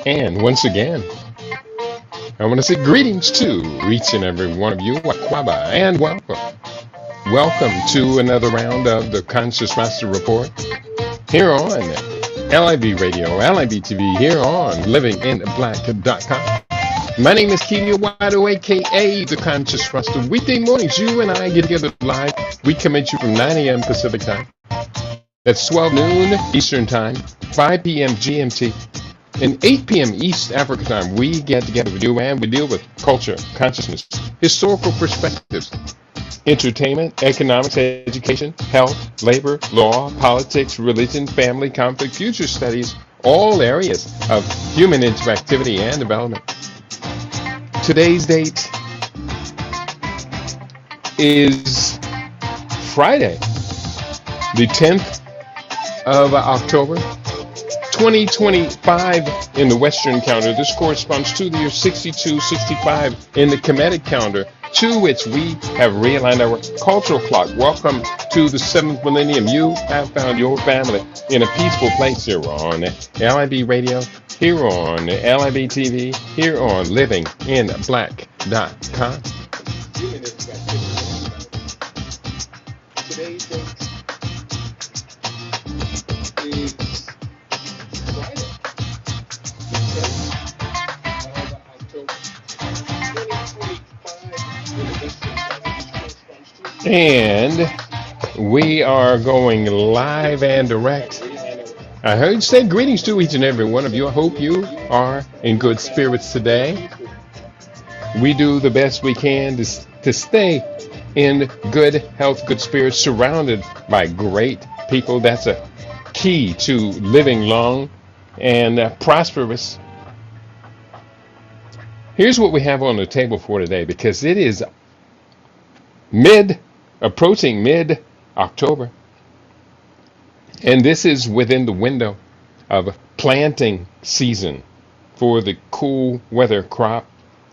And once again, I want to say greetings to each and every one of you, Aquaba, and welcome. Welcome to another round of the Conscious Master Report here on LIB Radio, LIB TV, here on livinginblack.com. My name is Kelia Wado, aka the Conscious Master. Weekday mornings, you and I get together live. We come at you from 9 a.m. Pacific time. That's 12 noon Eastern time, 5 p.m. GMT. And 8 p.m. East Africa time, we get together with you and we deal with culture, consciousness, historical perspectives, entertainment, economics, education, health, labor, law, politics, religion, family, conflict, future studies, all areas of human interactivity and development. Today's date is Friday, the 10th of October. 2025 in the Western calendar. This corresponds to the year 6265 in the Kemetic calendar, to which we have realigned our cultural clock. Welcome to the 7th millennium. You have found your family in a peaceful place here on LIB Radio, here on LIB TV, here on livinginblack.com. Today's date is Friday, the 10th of October, 2025. And we are going live and direct. I heard you say greetings to each and every one of you. I hope you are in good spirits today. We do the best we can to stay in good health, good spirits, surrounded by great people. That's a key to living long and prosperous. Here's what we have on the table for today, because it is approaching mid-October, and this is within the window of planting season for the cool weather crop.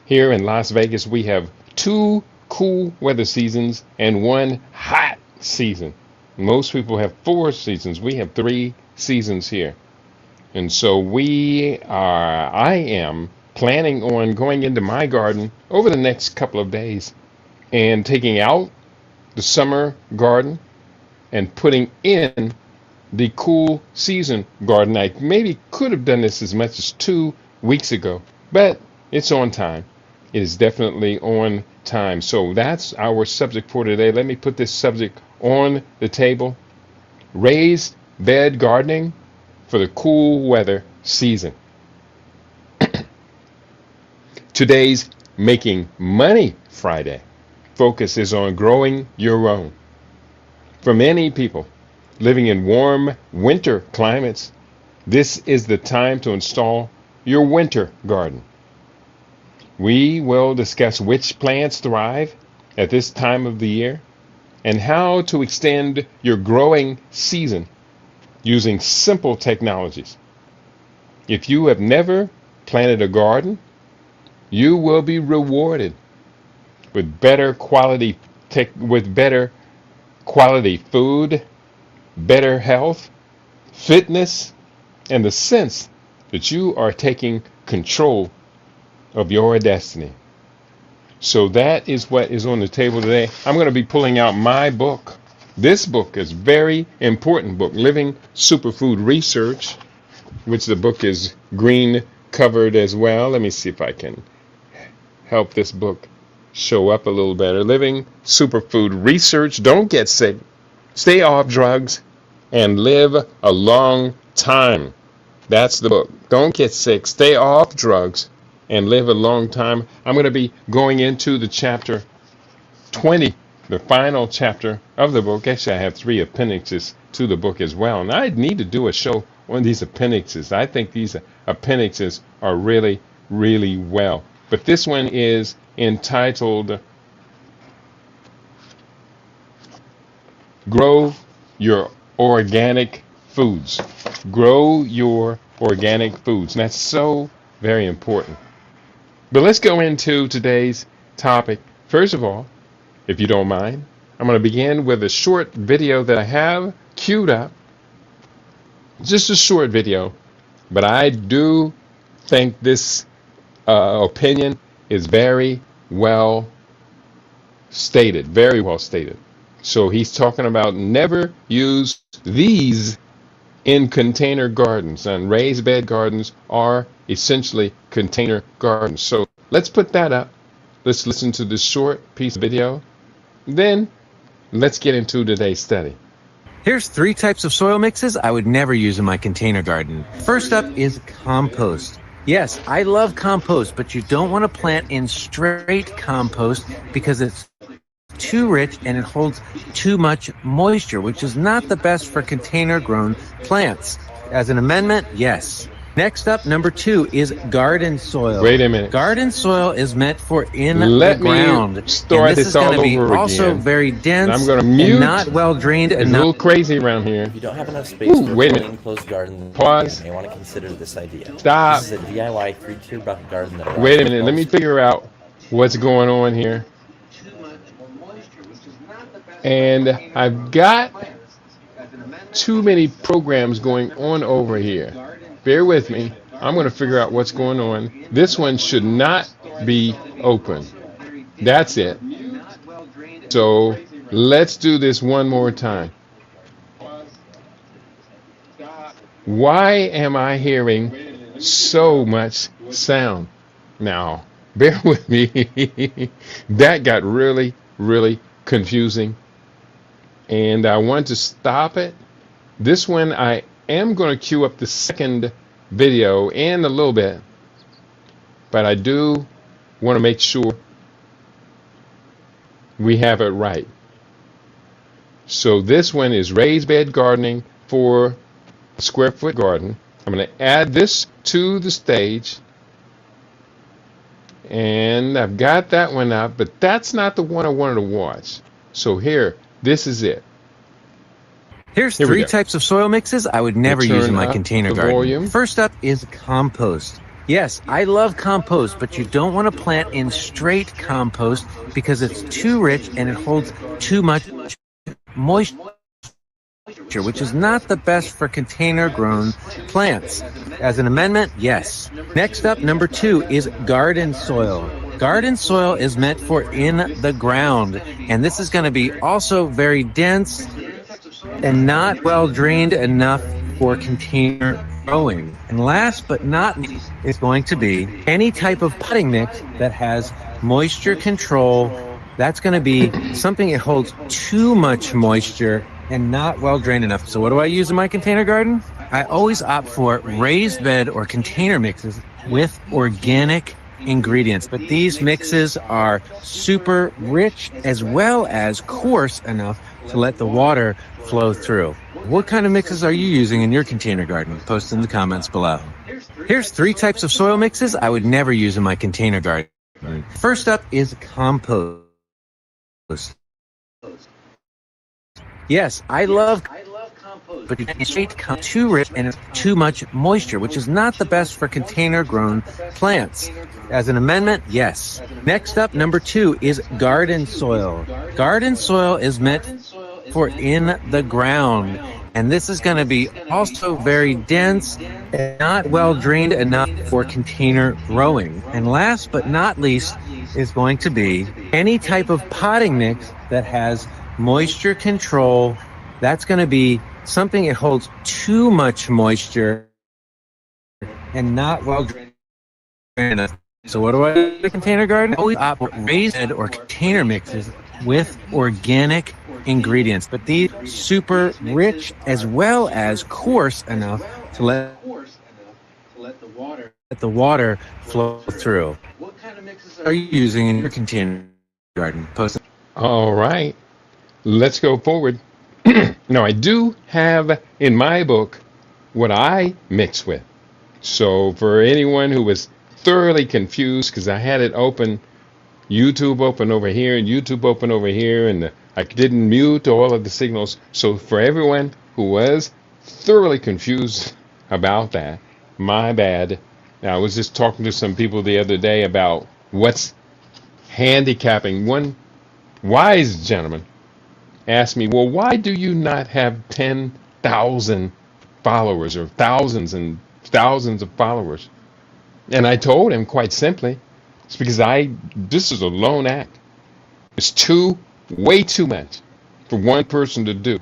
Here in Las Vegas, we have 2 cool weather seasons and 1 hot season. Most people have 4 seasons. We have 3 seasons here. And so I am planning on going into my garden over the next couple of days and taking out the summer garden and putting in the cool season garden. I maybe could have done this as much as 2 weeks ago, but it's on time. It is definitely on time. So that's our subject for today. Let me put this subject on the table. Raised bed gardening for the cool weather season. Today's Making Money Friday focus is on growing your own. For many people living in warm winter climates, this is the time to install your winter garden. We will discuss which plants thrive at this time of the year and how to extend your growing season using simple technologies. If you have never planted a garden, you will be rewarded with better quality food, better health, fitness, and the sense that you are taking control of your destiny. So that is what is on the table today. I'm going to be pulling out my book. This book is a very important book, Living Superfood Research, which the book is green covered as well. Let me see if I can help this book show up a little better. Living Superfood Research. Don't get sick. Stay off drugs and live a long time. That's the book. Don't get sick. Stay off drugs and live a long time. I'm going to be going into the chapter 20, the final chapter of the book. Actually, I have 3 appendixes to the book as well. And I need to do a show on these appendixes. I think these appendixes are really, really well. But this one is entitled Grow Your Organic Foods. Grow your organic foods. And that's so very important. But let's go into today's topic. First of all, if you don't mind, I'm going to begin with a short video that I have queued up. Just a short video, but I do think this opinion is very well stated, very well stated. So he's talking about never use these in container gardens, and raised bed gardens are essentially container gardens. So let's put that up. Let's listen to this short piece of video. Then let's get into today's study. Here's 3 types of soil mixes I would never use in my container garden. First up is compost. Yes, I love compost, but you don't want to plant in straight compost because it's too rich and it holds too much moisture, which is not the best for container grown plants. As an amendment, yes. Next up, number 2 is garden soil. Wait a minute. Garden soil is meant for in Let the ground. me start and this this is all going to be over also again. very dense I'm going to mute. and not well drained. It's a And little crazy around here. If you don't have enough space for wait a a minute. enclosed garden, Pause. you may want to consider this idea. Stop. This is a DIY 3-tier bucket garden that Wait a minute. Let me figure out what's going on here. And I've got too many programs going on over here. Bear with me. I'm going to figure out what's going on. This one should not be open. That's it. So let's do this one more time. Why am I hearing so much sound? Now, bear with me. That got really, really confusing. And I want to stop it. This one, I am going to queue up the second video in a little bit. But I do want to make sure we have it right. So this one is raised bed gardening for a square foot garden. I'm going to add this to the stage. And I've got that one up, but that's not the one I wanted to watch. So here, this is it. Here's Here we 3 go. types of soil mixes I would never Turn use in my up container the garden. volume. First up is compost. Yes, I love compost, but you don't want to plant in straight compost because it's too rich and it holds too much moisture, which is not the best for container grown plants. As an amendment, yes. Next up, number 2 is garden soil. Garden soil is meant for in the ground, and this is going to be also very dense and not well drained enough for container growing. And last but not least is going to be any type of potting mix that has moisture control. That's going to be something that holds too much moisture and not well drained enough. So what do I use in my container garden? I always opt for raised bed or container mixes with organic ingredients, but these mixes are super rich as well as coarse enough to let the water flow through. What kind of mixes are you using in your container garden? Post in the comments below. Here's 3 types of soil mixes I would never use in my container garden. First up is compost. Yes, I love compost, but it's too rich and it's too much moisture, which is not the best for container grown plants. As an amendment, yes. Next up, number 2 is garden soil. Garden soil is meant for in the ground, and this is going to be also very dense and not well drained enough for container growing. And last but not least is going to be any type of potting mix that has moisture control. That's going to be something that holds too much moisture and not well drained enough. So what do I do in a container garden? I always opt for raised bed or container mixes with organic ingredients, but these are super rich as well as coarse enough to let the water flow through. What kind of mixes are you using in your container garden? Post. All right. Let's go forward. Now, I do have in my book what I mix with. So for anyone who was thoroughly confused, because I had it open, YouTube open over here and YouTube open over here, and I didn't mute all of the signals. So for everyone who was thoroughly confused about that, my bad. Now, I was just talking to some people the other day about what's handicapping. One wise gentleman asked me, well, why do you not have 10,000 followers or thousands and thousands of followers? And I told him quite simply, it's because this is a lone act. It's way too much for one person to do.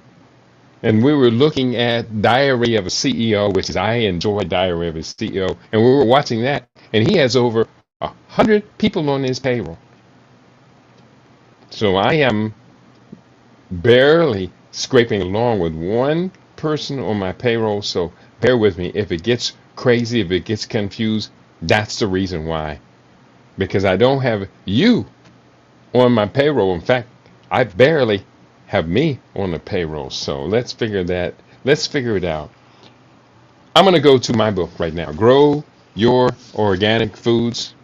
And we were looking at Diary of a CEO, which is, I enjoy Diary of a CEO, and we were watching that, and he has over 100 people on his payroll. So I am barely scraping along with one person on my payroll. So bear with me. If it gets crazy, if it gets confused, that's the reason why. Because I don't have you on my payroll. In fact, I barely have me on the payroll. So let's figure it out. I'm going to go to my book right now. Grow Your Organic Foods.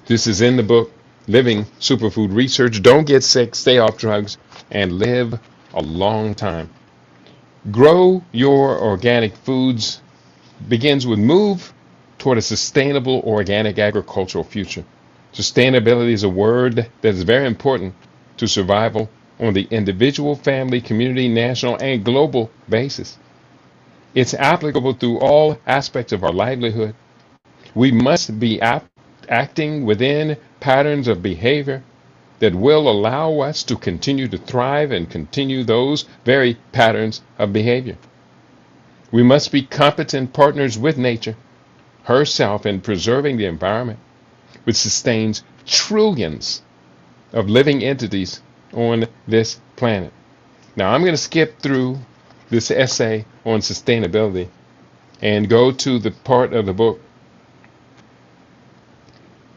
This is in the book, Living Superfood Research. Don't get sick, stay off drugs, and live a long time. Grow Your Organic Foods begins with move toward a sustainable organic agricultural future. Sustainability is a word that is very important to survival on the individual, family, community, national, and global basis. It's applicable through all aspects of our livelihood. We must be acting within patterns of behavior that will allow us to continue to thrive and continue those very patterns of behavior. We must be competent partners with nature herself in preserving the environment, which sustains trillions of living entities on this planet. Now, I'm going to skip through this essay on sustainability and go to the part of the book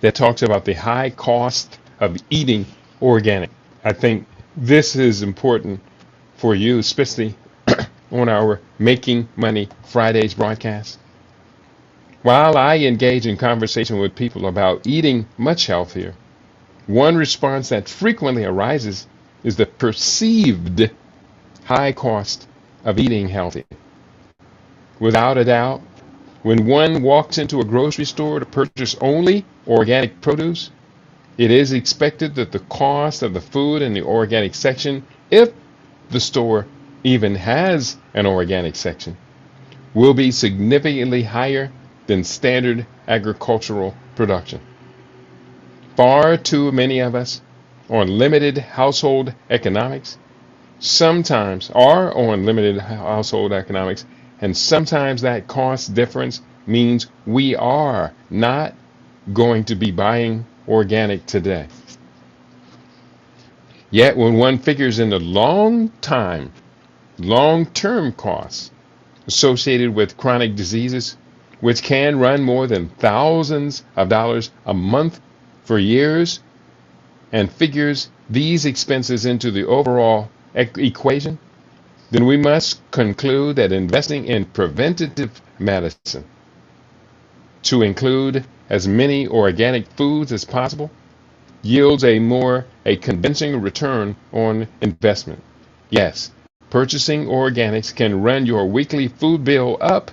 that talks about the high cost of eating organic. I think this is important for you, especially on our Making Money Fridays broadcast. While I engage in conversation with people about eating much healthier, one response that frequently arises is the perceived high cost of eating healthy. Without a doubt, when one walks into a grocery store to purchase only organic produce, it is expected that the cost of the food in the organic section, if the store even has an organic section, will be significantly higher than standard agricultural production. Far too many of us on limited household economics sometimes are on limited household economics, and sometimes that cost difference means we are not going to be buying organic today. Yet when one figures in the long-term costs associated with chronic diseases, which can run more than thousands of dollars a month for years, and figures these expenses into the overall equation, then we must conclude that investing in preventative medicine, to include as many organic foods as possible, yields a convincing return on investment. Yes, purchasing organics can run your weekly food bill up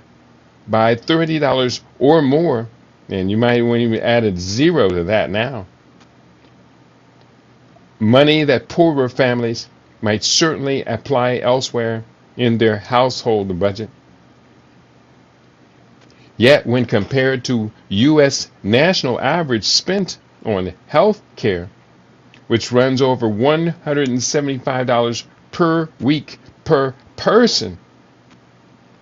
by $30 or more, and you might want to add a zero to that now. Money that poorer families might certainly apply elsewhere in their household budget. Yet when compared to U.S. national average spent on health care, which runs over $175 per week per person,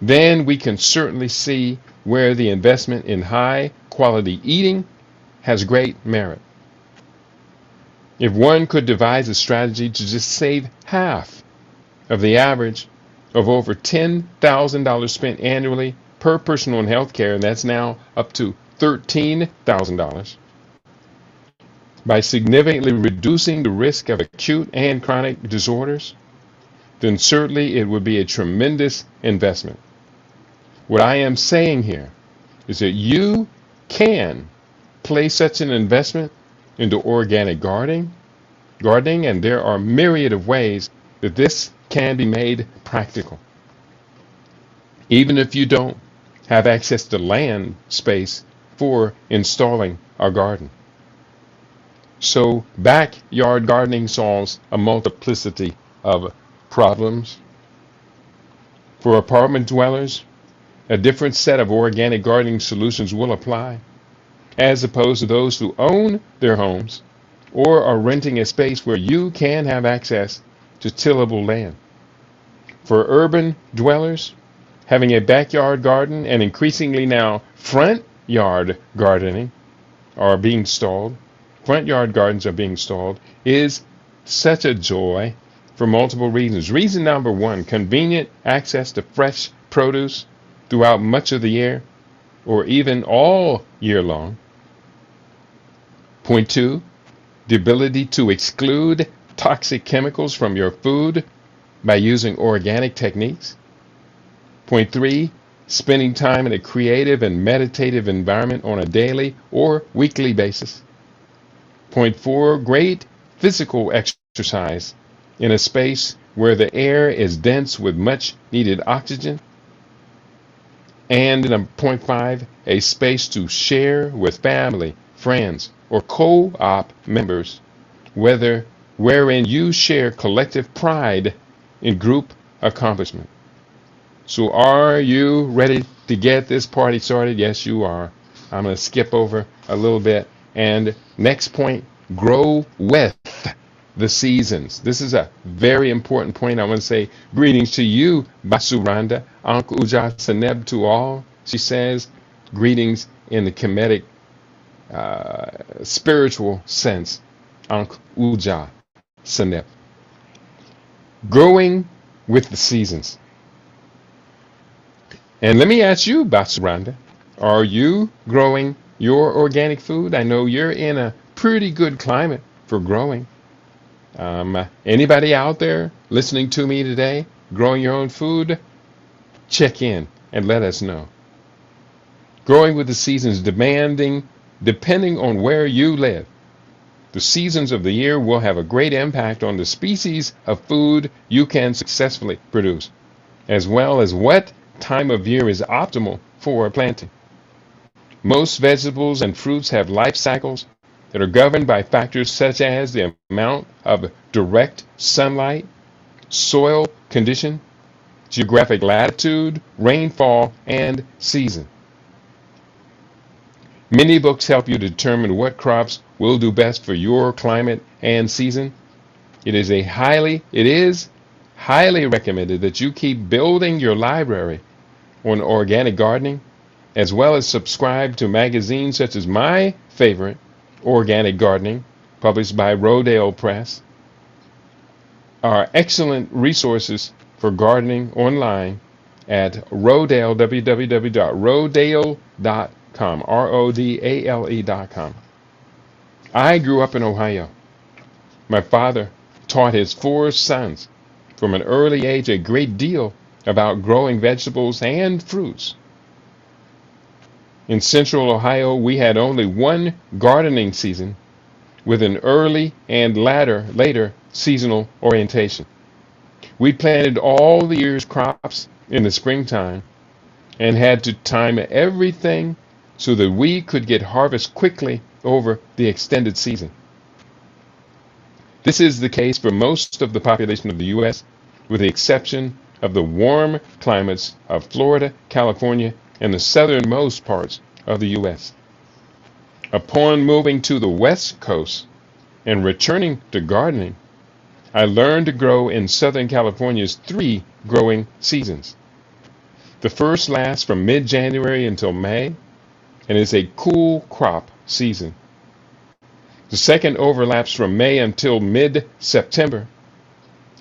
then we can certainly see where the investment in high quality eating has great merit. If one could devise a strategy to just save half of the average of over $10,000 spent annually per person on health care, and that's now up to $13,000, by significantly reducing the risk of acute and chronic disorders, then certainly it would be a tremendous investment. What I am saying here is that you can place such an investment into organic gardening, and there are myriad of ways that this can be made practical. Even if you don't have access to land space for installing a garden. So backyard gardening solves a multiplicity of problems. For apartment dwellers, A different set of organic gardening solutions will apply, as opposed to those who own their homes or are renting a space where you can have access to tillable land. For urban dwellers, having a backyard garden and increasingly now front yard gardening are being installed, front yard gardens are being installed, is such a joy for multiple reasons. Reason number one, convenient access to fresh produce throughout much of the year or even all year long. Point two, the ability to exclude toxic chemicals from your food by using organic techniques. Point three, spending time in a creative and meditative environment on a daily or weekly basis. Point four, great physical exercise in a space where the air is dense with much needed oxygen. And point five, a space to share with family, friends, or co-op members, wherein you share collective pride in group accomplishment. So are you ready to get this party started? Yes, you are. I'm going to skip over a little bit. And next point, grow with the seasons. This is a very important point. I want to say greetings to you, Basuranda, Ankh Uja Seneb to all. She says greetings in the Kemetic spiritual sense. Ankh Uja Seneb. Growing with the seasons. And let me ask you, Basuranda, are you growing your organic food? I know you're in a pretty good climate for growing. Anybody out there listening to me today, growing your own food? Check in and let us know. Growing with the seasons, depending on where you live. The seasons of the year will have a great impact on the species of food you can successfully produce, as well as what time of year is optimal for planting. Most vegetables and fruits have life cycles that are governed by factors such as the amount of direct sunlight, soil condition, geographic latitude, rainfall, and season. Many books help you determine what crops will do best for your climate and season. It is highly recommended that you keep building your library on organic gardening, as well as subscribe to magazines such as my favorite, Organic Gardening, published by Rodale Press, are excellent resources for gardening online at Rodale, www.rodale.com, RODALE.com. I grew up in Ohio. My father taught his 4 sons from an early age a great deal about growing vegetables and fruits. In central Ohio, we had only one gardening season with an early and later seasonal orientation. We planted all the year's crops in the springtime and had to time everything so that we could get harvest quickly over the extended season. This is the case for most of the population of the U.S., with the exception of the warm climates of Florida, California, and the southernmost parts of the U.S. Upon moving to the West Coast and returning to gardening, I learned to grow in Southern California's 3 growing seasons. The first lasts from mid-January until May and is a cool crop season. The second overlaps from May until mid-September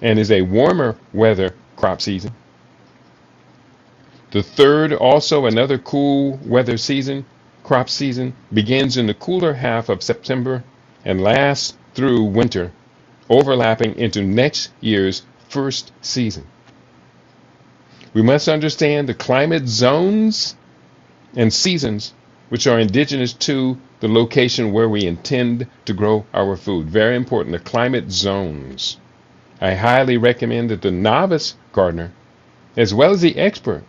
and is a warmer weather crop season. The third, also another cool weather season, crop season, begins in the cooler half of September and lasts through winter, overlapping into next year's first season. We must understand the climate zones and seasons which are indigenous to the location where we intend to grow our food. Very important, the climate zones. I highly recommend that the novice gardener, as well as the expert,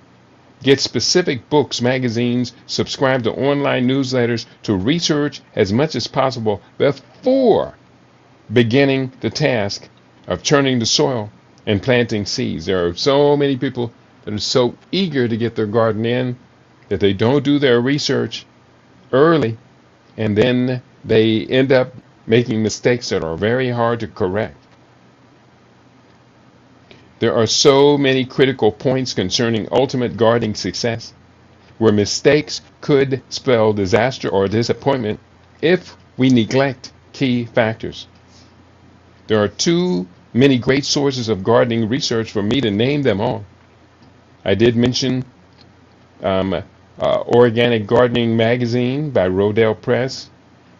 get specific books, magazines, subscribe to online newsletters to research as much as possible before beginning the task of churning the soil and planting seeds. There are so many people that are so eager to get their garden in that they don't do their research early, and then they end up making mistakes that are very hard to correct. There are so many critical points concerning ultimate gardening success where mistakes could spell disaster or disappointment if we neglect key factors. There are too many great sources of gardening research for me to name them all. I did mention Organic Gardening Magazine by Rodale Press,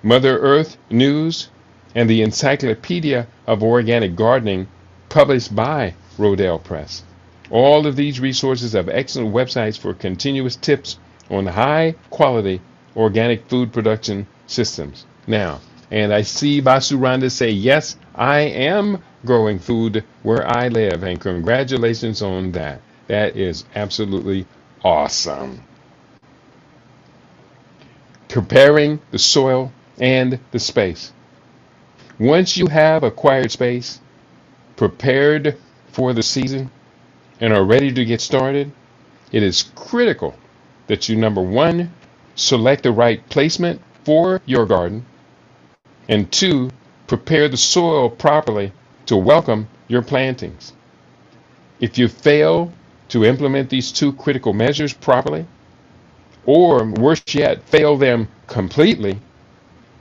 Mother Earth News, and the Encyclopedia of Organic Gardening published by Rodale Press. All of these resources have excellent websites for continuous tips on high quality organic food production systems. Now, and I see Basuranda say, yes, I am growing food where I live, and congratulations on that. That is absolutely awesome. Preparing the soil and the space. Once you have acquired space, prepared for the season, and are ready to get started, it is critical that you, number one, select the right placement for your garden, and two, prepare the soil properly to welcome your plantings. If you fail to implement these two critical measures properly, or worse yet, fail them completely,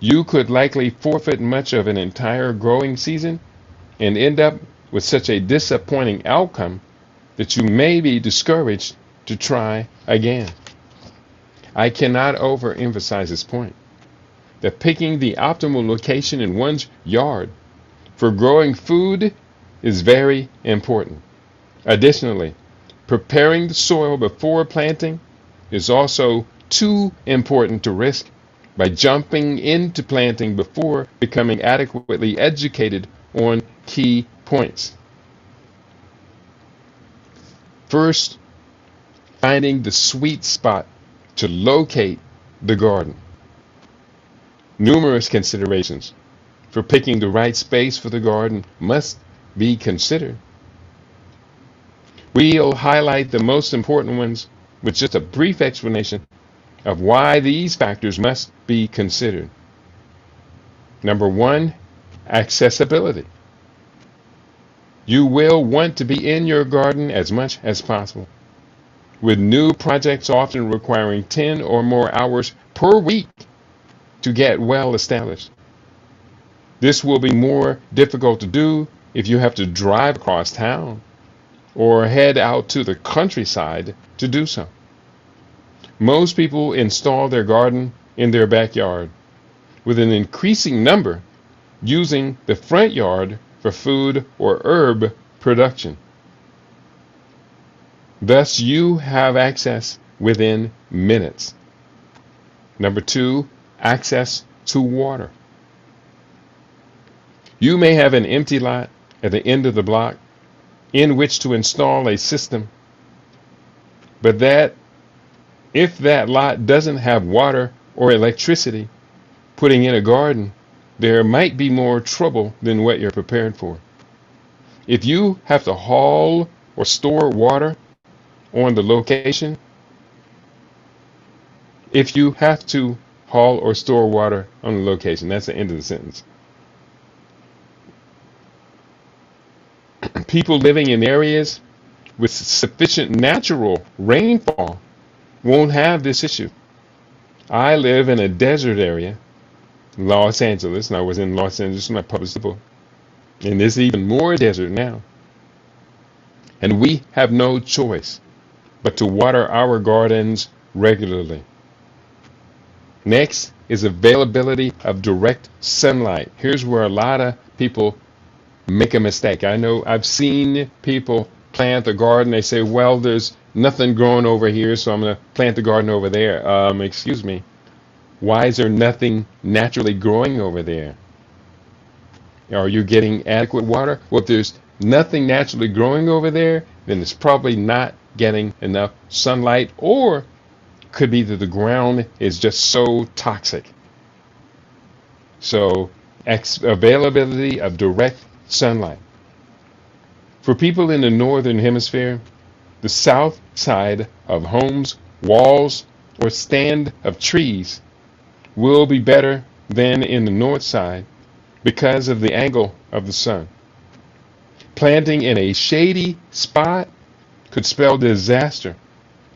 you could likely forfeit much of an entire growing season and end up with such a disappointing outcome that you may be discouraged to try again. I cannot overemphasize this point, that picking the optimal location in one's yard for growing food is very important. Additionally, preparing the soil before planting is also too important to risk by jumping into planting before becoming adequately educated on key points. First, finding the sweet spot to locate the garden. Numerous considerations for picking the right space for the garden must be considered. We'll highlight the most important ones with just a brief explanation of why these factors must be considered. Number one, accessibility. You will want to be in your garden as much as possible, with new projects often requiring 10 or more hours per week to get well established. This will be more difficult to do if you have to drive across town or head out to the countryside to do so. Most people install their garden in their backyard, with an increasing number using the front yard for food or herb production. Thus, you have access within minutes. Number two, access to water. You may have an empty lot at the end of the block in which to install a system, but if that lot doesn't have water or electricity, putting in a garden, there might be more trouble than what you're prepared for. If you have to haul or store water on the location, that's the end of the sentence. People living in areas with sufficient natural rainfall won't have this issue. I live in a desert area, Los Angeles, and I was in Los Angeles when I published the book. And there's even more desert now. And we have no choice but to water our gardens regularly. Next is availability of direct sunlight. Here's where a lot of people make a mistake. I know I've seen people plant a garden. They say, well, there's nothing growing over here, so I'm going to plant the garden over there. Excuse me. Why is there nothing naturally growing over there? Are you getting adequate water? Well, if there's nothing naturally growing over there, then it's probably not getting enough sunlight, or could be that the ground is just so toxic. So, availability of direct sunlight. For people in the northern hemisphere, the south side of homes, walls, or stand of trees will be better than in the north side because of the angle of the sun. Planting in a shady spot could spell disaster,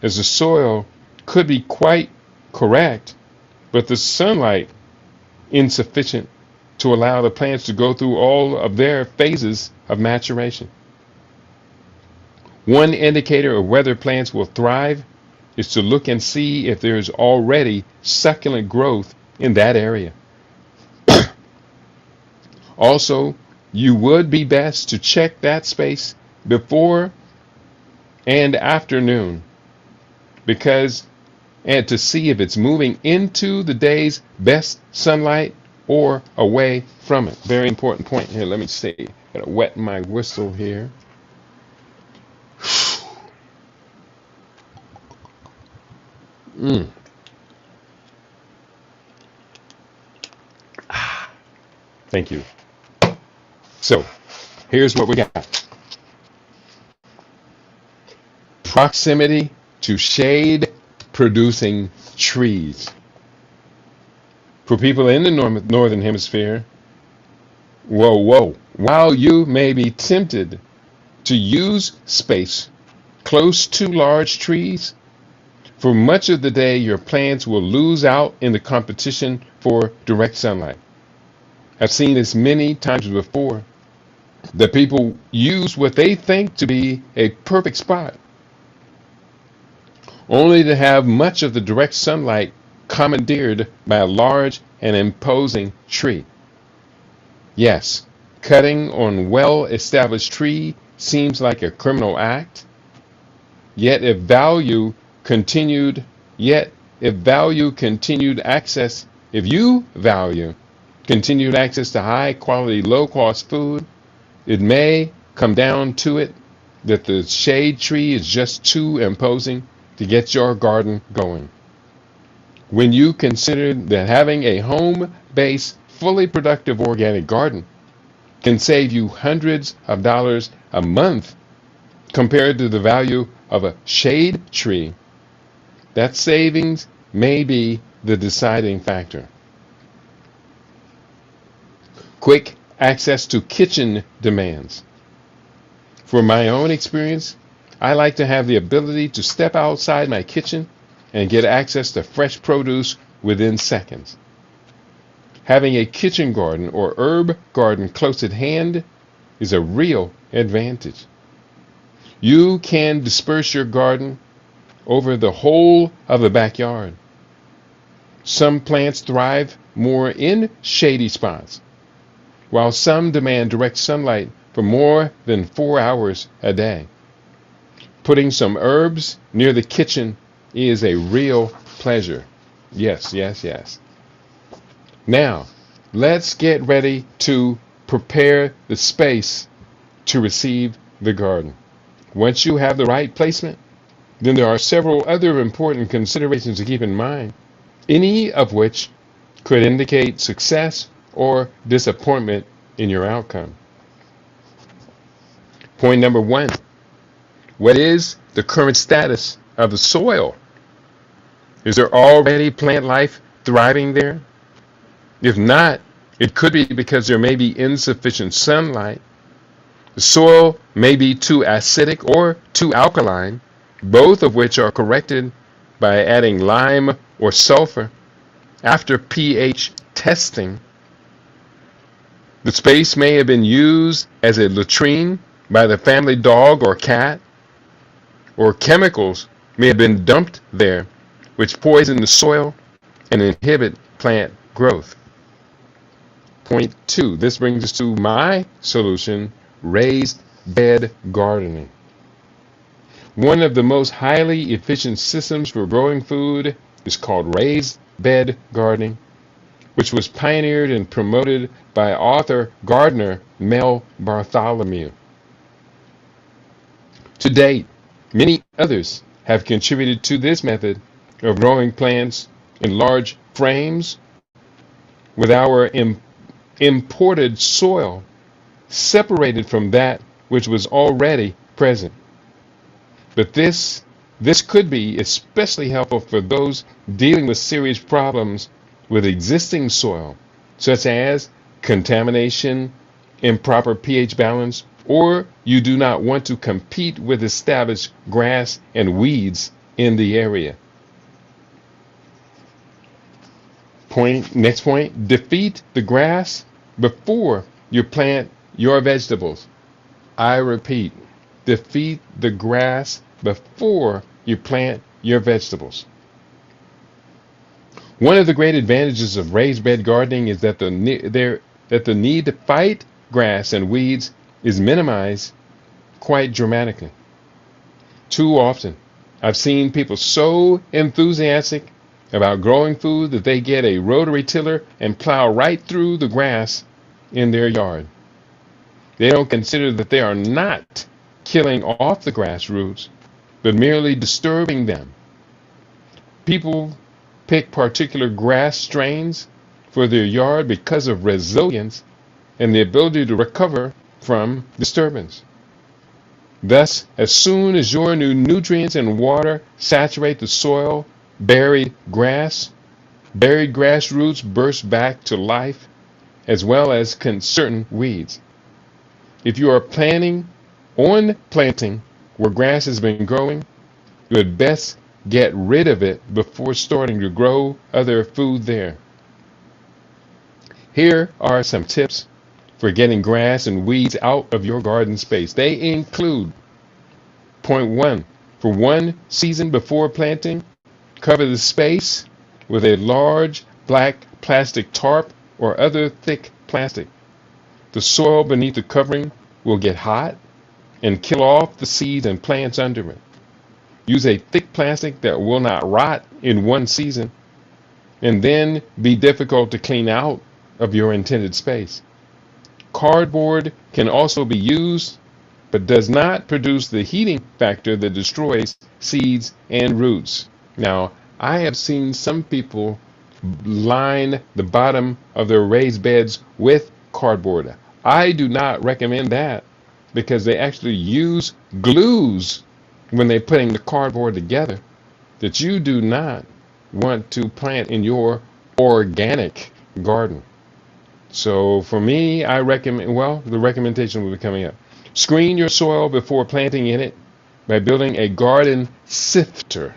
as the soil could be quite correct, but the sunlight insufficient to allow the plants to go through all of their phases of maturation. One indicator of whether plants will thrive is to look and see if there is already succulent growth in that area. Also, you would be best to check that space before and after noon, and to see if it's moving into the day's best sunlight or away from it. Very important point here. Let me see. Gotta wet my whistle here. Thank you. So, here's what we got. Proximity to shade producing trees. For people in the northern hemisphere, while you may be tempted to use space close to large trees, for much of the day your plants will lose out in the competition for direct sunlight. I've seen this many times before, that people use what they think to be a perfect spot, only to have much of the direct sunlight commandeered by a large and imposing tree. Yes, cutting on well-established tree seems like a criminal act, yet if value continued access to high quality, low cost food, it may come down to it that the shade tree is just too imposing to get your garden going. When you consider that having a home-based, fully productive organic garden can save you hundreds of dollars a month compared to the value of a shade tree, that savings may be the deciding factor. Quick access to kitchen demands. From my own experience, I like to have the ability to step outside my kitchen and get access to fresh produce within seconds. Having a kitchen garden or herb garden close at hand is a real advantage. You can disperse your garden over the whole of the backyard. Some plants thrive more in shady spots, while some demand direct sunlight for more than 4 hours a day. Putting some herbs near the kitchen is a real pleasure. Yes, yes, yes. Now, let's get ready to prepare the space to receive the garden. Once you have the right placement, then there are several other important considerations to keep in mind, any of which could indicate success or disappointment in your outcome. Point number 1. What is the current status of the soil? Is there already plant life thriving there? If not, it could be because there may be insufficient sunlight. The soil may be too acidic or too alkaline, both of which are corrected by adding lime or sulfur after pH testing. The space may have been used as a latrine by the family dog or cat, or chemicals may have been dumped there, which poison the soil and inhibit plant growth. Point 2. This brings us to my solution, raised bed gardening. One of the most highly efficient systems for growing food is called raised bed gardening, which was pioneered and promoted by author gardener Mel Bartholomew. To date, many others have contributed to this method of growing plants in large frames with our imported soil separated from that which was already present. But this could be especially helpful for those dealing with serious problems with existing soil, such as contamination, improper pH balance, or you do not want to compete with established grass and weeds in the area. Next point, defeat the grass before you plant your vegetables. I repeat, defeat the grass before you plant your vegetables. One of the great advantages of raised bed gardening is that the need to fight grass and weeds is minimized quite dramatically. Too often, I've seen people so enthusiastic about growing food that they get a rotary tiller and plow right through the grass in their yard. They don't consider that they are not killing off the grass roots, but merely disturbing them. People pick particular grass strains for their yard because of resilience and the ability to recover from disturbance. Thus, as soon as your new nutrients and water saturate the soil, buried grass roots burst back to life, as well as certain weeds. If you are planning on planting where grass has been growing, you had best get rid of it before starting to grow other food there. Here are some tips for getting grass and weeds out of your garden space. They include: point 1, for one season before planting, cover the space with a large black plastic tarp or other thick plastic. The soil beneath the covering will get hot and kill off the seeds and plants under it. Use a thick plastic that will not rot in one season and then be difficult to clean out of your intended space. Cardboard can also be used, but does not produce the heating factor that destroys seeds and roots. Now, I have seen some people line the bottom of their raised beds with cardboard. I do not recommend that because they actually use glues when they're putting the cardboard together that you do not want to plant in your organic garden. So for me, I recommend, the recommendation will be coming up. Screen your soil before planting in it by building a garden sifter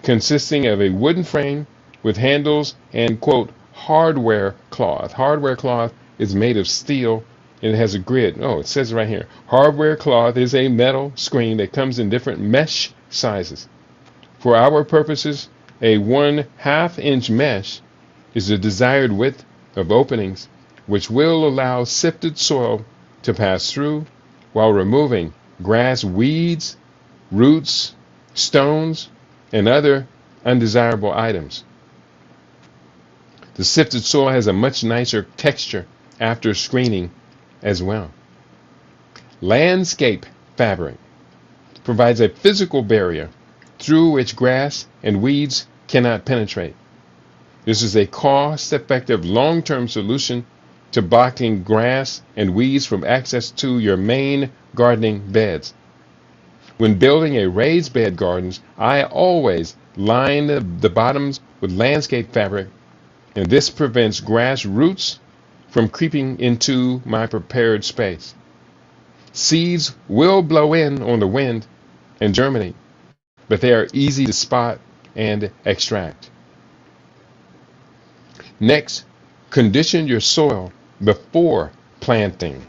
consisting of a wooden frame with handles and, quote, hardware cloth. Hardware cloth is made of steel and it has a grid. Oh, it says right here. Hardware cloth is a metal screen that comes in different mesh sizes. For our purposes, a 1/2 inch mesh is the desired width of openings, which will allow sifted soil to pass through while removing grass, weeds, roots, stones, and other undesirable items. The sifted soil has a much nicer texture after screening as well. Landscape fabric provides a physical barrier through which grass and weeds cannot penetrate. This is a cost-effective long-term solution to blocking grass and weeds from access to your main gardening beds. When building a raised bed gardens, I always line the bottoms with landscape fabric, and this prevents grass roots from creeping into my prepared space. Seeds will blow in on the wind and germinate, but they are easy to spot and extract. Next, condition your soil before planting.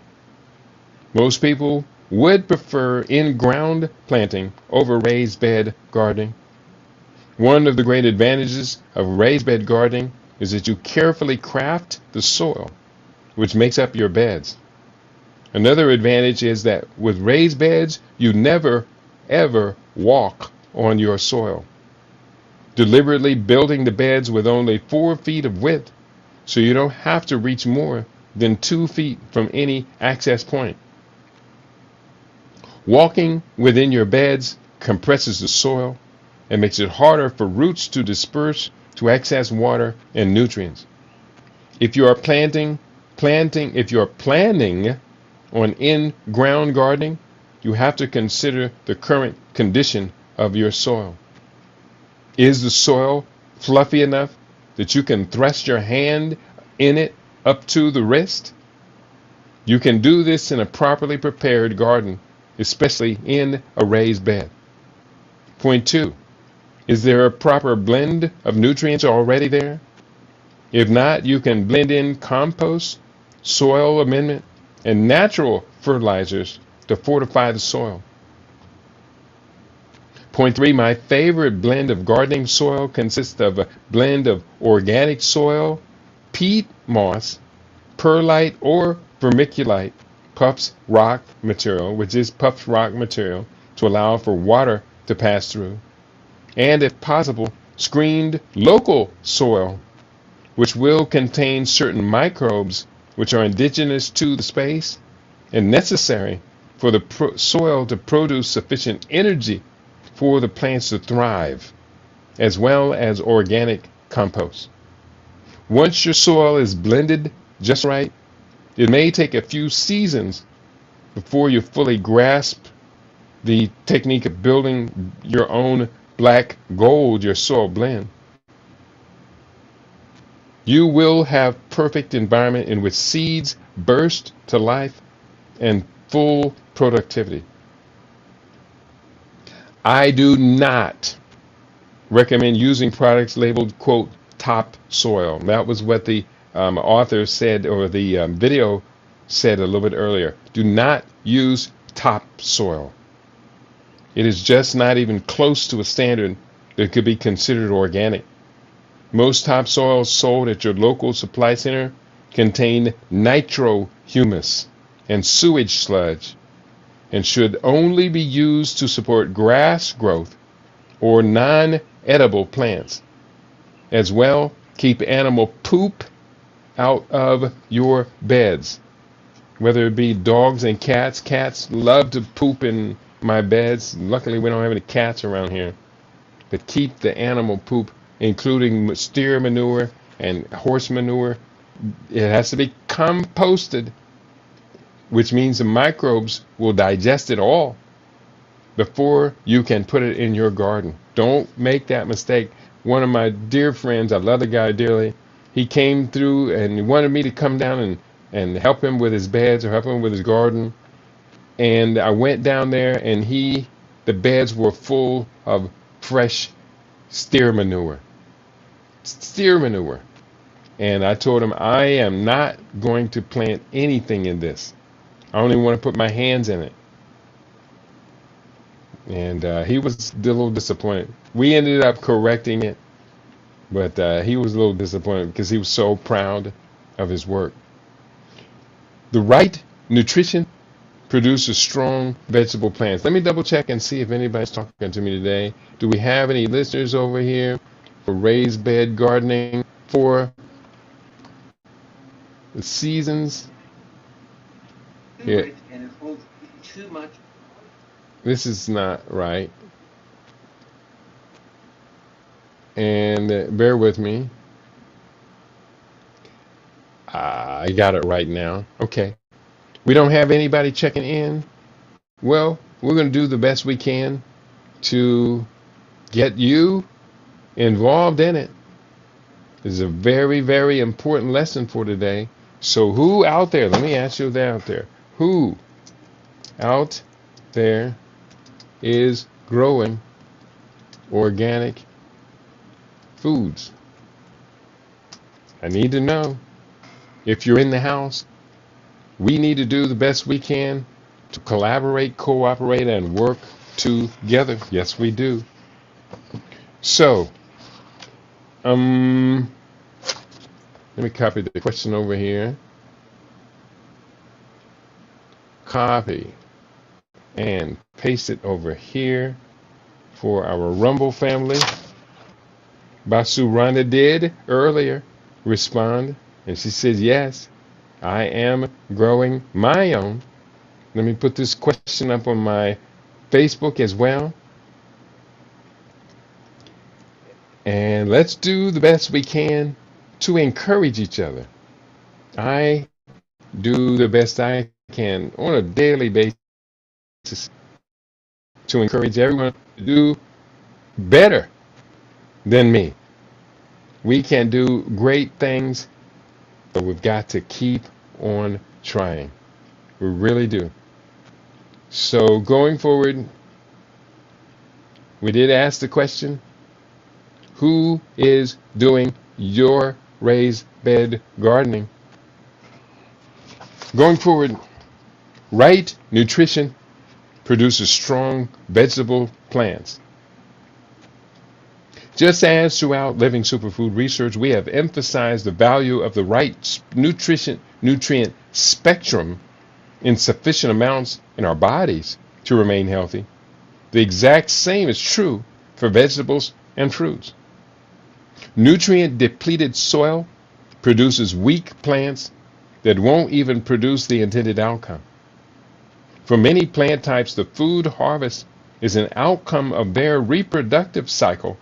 Most people would prefer in-ground planting over raised bed gardening. One of the great advantages of raised bed gardening is that you carefully craft the soil which makes up your beds. Another advantage is that with raised beds, you never ever walk on your soil, deliberately building the beds with only 4 feet of width so you don't have to reach more than 2 feet from any access point. Walking within your beds compresses the soil and makes it harder for roots to disperse to access water and nutrients. If you are planning on in-ground gardening, you have to consider the current condition of your soil. Is the soil fluffy enough that you can thrust your hand in it up to the wrist? You can do this in a properly prepared garden, especially in a raised bed. Point 2. Is there a proper blend of nutrients already there? If not, you can blend in compost, soil amendment, and natural fertilizers to fortify the soil. Point 3, my favorite blend of gardening soil consists of a blend of organic soil, peat moss, perlite or vermiculite, Puffs rock material, which is Puffs rock material, to allow for water to pass through, and if possible, screened local soil, which will contain certain microbes which are indigenous to the space and necessary for the soil to produce sufficient energy for the plants to thrive, as well as organic compost. Once your soil is blended just right, it may take a few seasons before you fully grasp the technique of building your own black gold, your soil blend. You will have perfect environment in which seeds burst to life and full productivity. I do not recommend using products labeled, quote, top soil. That was what the author said, or the video said a little bit earlier. Do not use top soil. It is just not even close to a standard that could be considered organic. Most topsoils sold at your local supply center contain nitro humus and sewage sludge, and should only be used to support grass growth or non-edible plants. As well, keep animal poop out of your beds, whether it be dogs and cats. Cats love to poop in my beds. Luckily, we don't have any cats around here. But keep the animal poop, including steer manure and horse manure. It has to be composted, which means the microbes will digest it all before you can put it in your garden. Don't make that mistake. One of my dear friends, I love the guy dearly, he came through and he wanted me to come down and help him with his beds or help him with his garden. And I went down there and the beds were full of fresh steer manure. Steer manure. And I told him, I am not going to plant anything in this. I only want to put my hands in it. And he was a little disappointed. We ended up correcting it, but he was a little disappointed because he was so proud of his work. The right nutrition produces strong vegetable plants. Let me double check and see if anybody's talking to me today. Do we have any listeners over here for raised bed gardening for the seasons? Yeah. And it holds too much. This is not right. And bear with me. I got it right now. Okay. We don't have anybody checking in. Well, we're going to do the best we can to get you involved in it. This is a very, very important lesson for today. So who out there, let me ask you that out there, who out there is growing organic foods? I need to know. If you're in the house, we need to do the best we can to collaborate, cooperate, and work together. Yes, we do. So, let me copy the question over here. Copy and paste it over here for our Rumble family. Basu Rhonda did earlier respond, and she said, yes, I am growing my own. Let me put this question up on my Facebook as well. And let's do the best we can to encourage each other. I do the best I can on a daily basis to encourage everyone to do better than me. We can do great things, but we've got to keep on trying. We really do. So going forward, we did ask the question, who is doing your raised bed gardening? Going forward, right nutrition produces strong vegetable plants. Just as throughout Living Superfood research, we have emphasized the value of the right nutrient spectrum in sufficient amounts in our bodies to remain healthy. The exact same is true for vegetables and fruits. Nutrient depleted soil produces weak plants that won't even produce the intended outcome. For many plant types, the food harvest is an outcome of their reproductive cycle.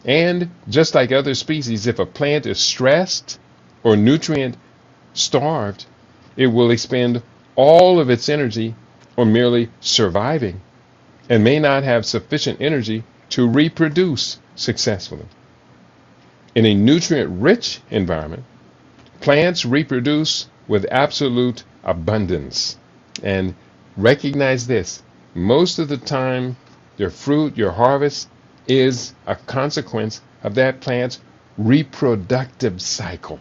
And just like other species, if a plant is stressed or nutrient starved, it will expend all of its energy on merely surviving and may not have sufficient energy to reproduce successfully. In a nutrient-rich environment, plants reproduce with absolute abundance. And recognize this, most of the time, your fruit, your harvest, is a consequence of that plant's reproductive cycle.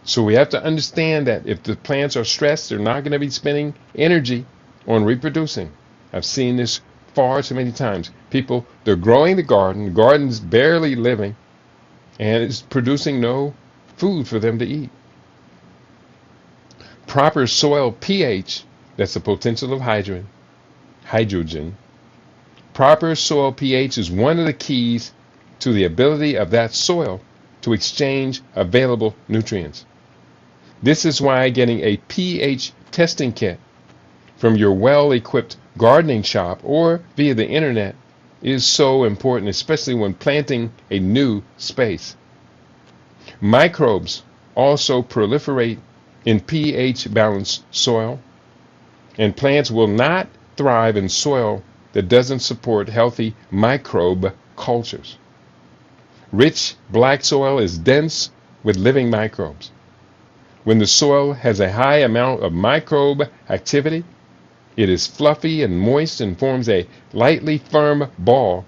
So we have to understand that if the plants are stressed, they're not going to be spending energy on reproducing. I've seen this far too many times. People, they're growing the garden's barely living, and it's producing no food for them to eat. Proper soil pH, that's the potential of hydrogen. Proper soil pH is one of the keys to the ability of that soil to exchange available nutrients. This is why getting a pH testing kit from your well-equipped gardening shop or via the internet is so important, especially when planting a new space. Microbes also proliferate in pH-balanced soil, and plants will not thrive in soil that doesn't support healthy microbe cultures. Rich black soil is dense with living microbes. When the soil has a high amount of microbe activity, it is fluffy and moist and forms a lightly firm ball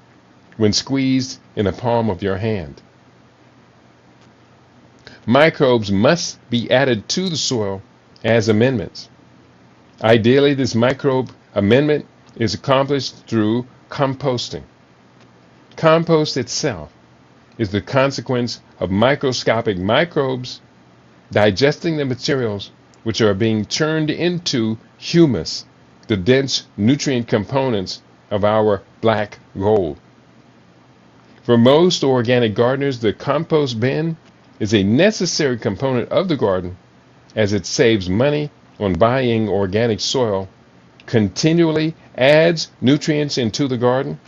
when squeezed in the palm of your hand. Microbes must be added to the soil as amendments. Ideally, this microbe amendment is accomplished through composting. Compost itself is the consequence of microscopic microbes digesting the materials which are being turned into humus, the dense nutrient components of our black gold. For most organic gardeners, the compost bin is a necessary component of the garden, as it saves money on buying organic soil, continually adds nutrients into the garden,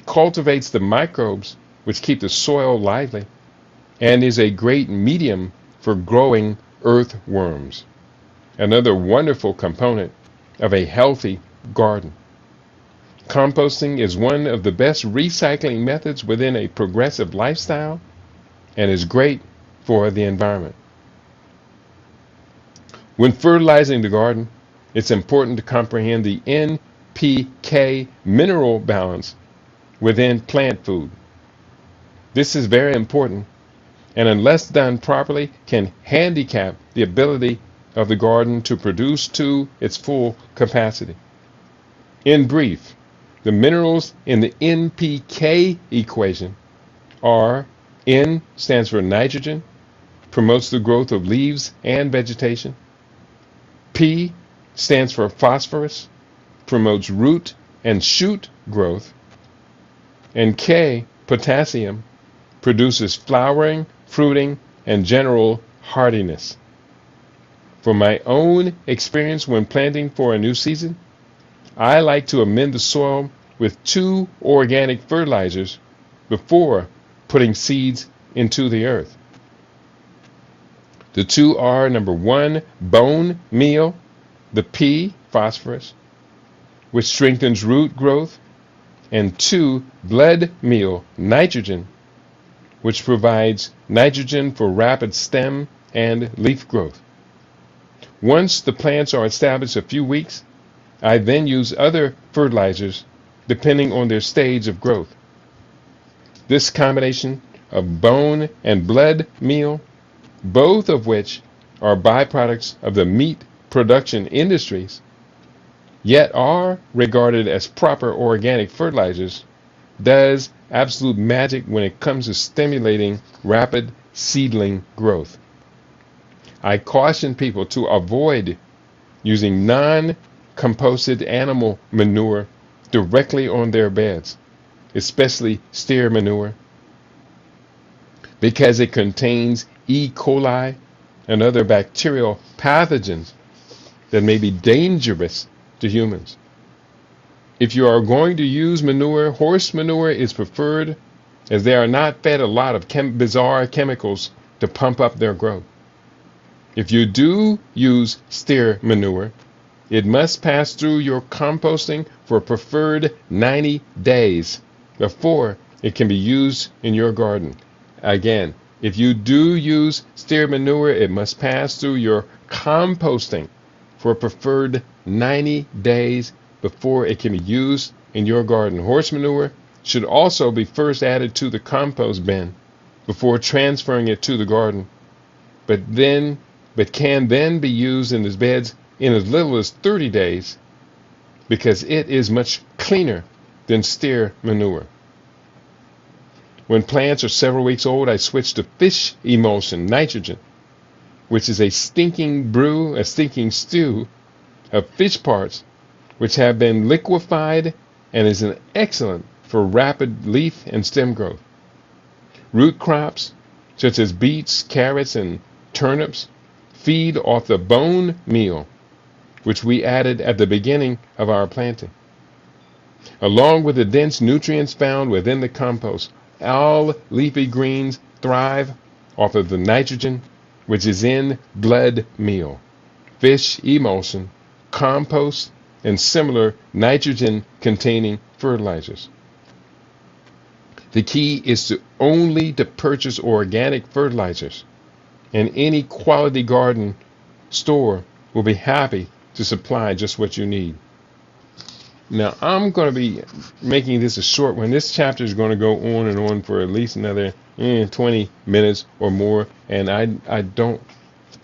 cultivates the microbes which keep the soil lively, and is a great medium for growing earthworms, another wonderful component of a healthy garden. Composting is one of the best recycling methods within a progressive lifestyle and is great for the environment. When fertilizing the garden, it's important to comprehend the NPK mineral balance within plant food. This is very important, and unless done properly, can handicap the ability of the garden to produce to its full capacity. In brief, the minerals in the NPK equation are: N stands for nitrogen, promotes the growth of leaves and vegetation. P stands for phosphorus, promotes root and shoot growth. And K, potassium, produces flowering, fruiting, and general hardiness. From my own experience when planting for a new season, I like to amend the soil with 2 organic fertilizers before putting seeds into the earth. The 2 are: number 1, bone meal, the P, phosphorus, which strengthens root growth, and 2, blood meal nitrogen, which provides nitrogen for rapid stem and leaf growth. Once the plants are established a few weeks, I then use other fertilizers depending on their stage of growth. This combination of bone and blood meal, both of which are byproducts of the meat production industries, yet are regarded as proper organic fertilizers, does absolute magic when it comes to stimulating rapid seedling growth. I caution people to avoid using non-composted animal manure directly on their beds, especially steer manure, because it contains E. coli and other bacterial pathogens that may be dangerous to humans. If you are going to use manure, horse manure is preferred, as they are not fed a lot of bizarre chemicals to pump up their growth. If you do use steer manure, it must pass through your composting for a preferred 90 days before it can be used in your garden. Again, if you do use steer manure, it must pass through your composting for a preferred 90 days before it can be used in your garden. Horse manure should also be first added to the compost bin before transferring it to the garden, but can then be used in the beds in as little as 30 days because it is much cleaner than steer manure. When plants are several weeks old, I switch to fish emulsion nitrogen, which is a stinking stew of fish parts which have been liquefied and is an excellent for rapid leaf and stem growth. Root crops such as beets, carrots, and turnips feed off the bone meal which we added at the beginning of our planting. Along with the dense nutrients found within the compost, all leafy greens thrive off of the nitrogen which is in blood meal, fish emulsion, compost, and similar nitrogen-containing fertilizers. The key is only to purchase organic fertilizers, and any quality garden store will be happy to supply just what you need. Now, I'm going to be making this a short one. This chapter is going to go on and on for at least another 20 minutes or more, and I don't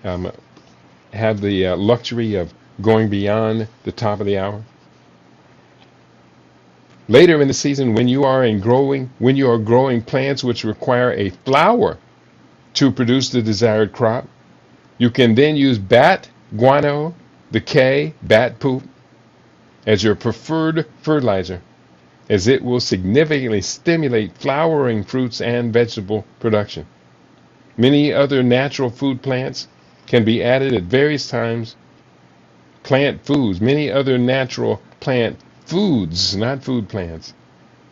have the luxury of going beyond the top of the hour. Later in the season, when you are growing plants which require a flower to produce the desired crop, you can then use bat guano, decay, bat poop, as your preferred fertilizer, as it will significantly stimulate flowering fruits and vegetable production. Many other natural food plants can be added at various times. Many other natural plant foods, not food plants,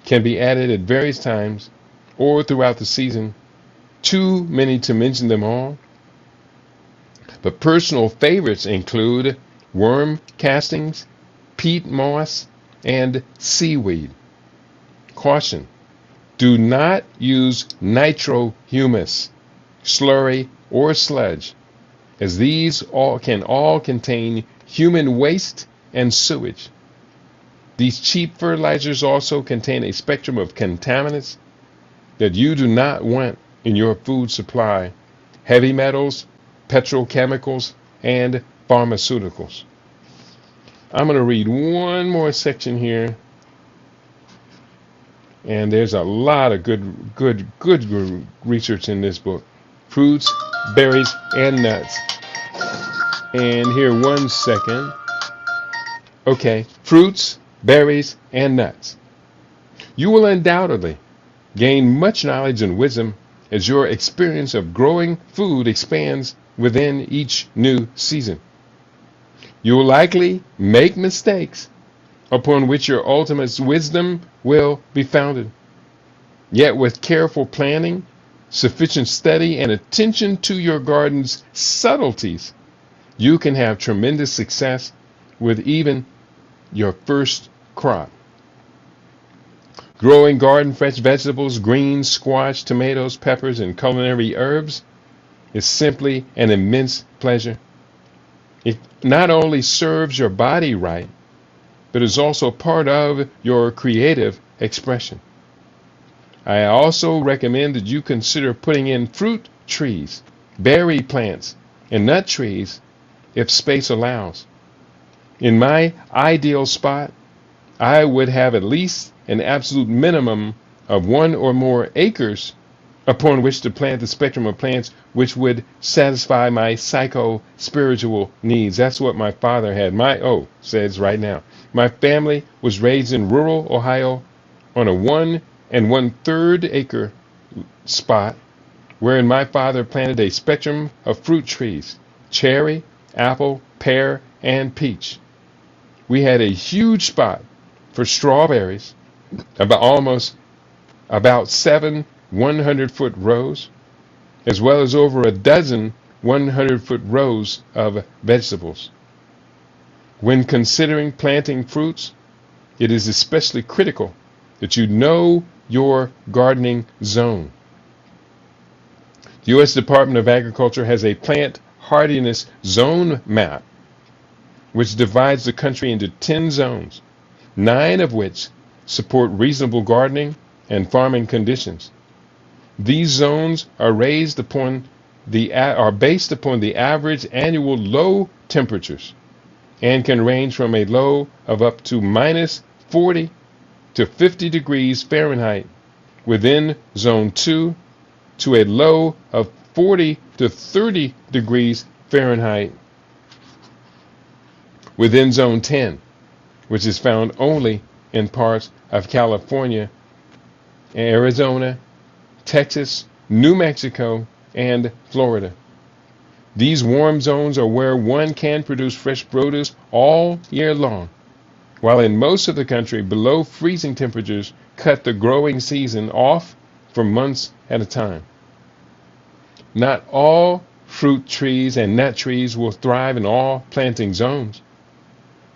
can be added at various times or throughout the season. Too many to mention them all. But personal favorites include worm castings, peat moss, and seaweed. Caution: do not use nitro-humus, slurry, or sludge, as these can all contain human waste and sewage. These cheap fertilizers also contain a spectrum of contaminants that you do not want in your food supply: heavy metals, petrochemicals, and pharmaceuticals. I'm going to read one more section here, and there's a lot of good research in this book. Fruits, berries, and nuts. And here, 1 second. Okay, fruits, berries, and nuts. You will undoubtedly gain much knowledge and wisdom as your experience of growing food expands within each new season. You will likely make mistakes upon which your ultimate wisdom will be founded. Yet with careful planning, sufficient study, and attention to your garden's subtleties, you can have tremendous success with even your first crop. Growing garden fresh vegetables, greens, squash, tomatoes, peppers, and culinary herbs is simply an immense pleasure. It not only serves your body right, but is also part of your creative expression. I also recommend that you consider putting in fruit trees, berry plants, and nut trees if space allows. In my ideal spot, I would have at least an absolute minimum of 1 or more acres upon which to plant the spectrum of plants which would satisfy my psycho-spiritual needs. That's what my father had. Says right now. My family was raised in rural Ohio on a 1 1/3 acre spot wherein my father planted a spectrum of fruit trees, cherry, apple, pear, and peach. We had a huge spot for strawberries, about 7 100-foot rows, as well as over a dozen 100-foot rows of vegetables. When considering planting fruits, it is especially critical that you know your gardening zone. The U.S. Department of Agriculture has a plant hardiness zone map which divides the country into 10 zones, 9 of which support reasonable gardening and farming conditions. These zones are based upon the average annual low temperatures and can range from a low of up to minus 40 to 50 degrees Fahrenheit within Zone 2 to a low of 40 to 30 degrees Fahrenheit within Zone 10, which is found only in parts of California, Arizona, Texas, New Mexico, and Florida. These warm zones are where one can produce fresh produce all year long, while in most of the country, below freezing temperatures cut the growing season off for months at a time. Not all fruit trees and nut trees will thrive in all planting zones.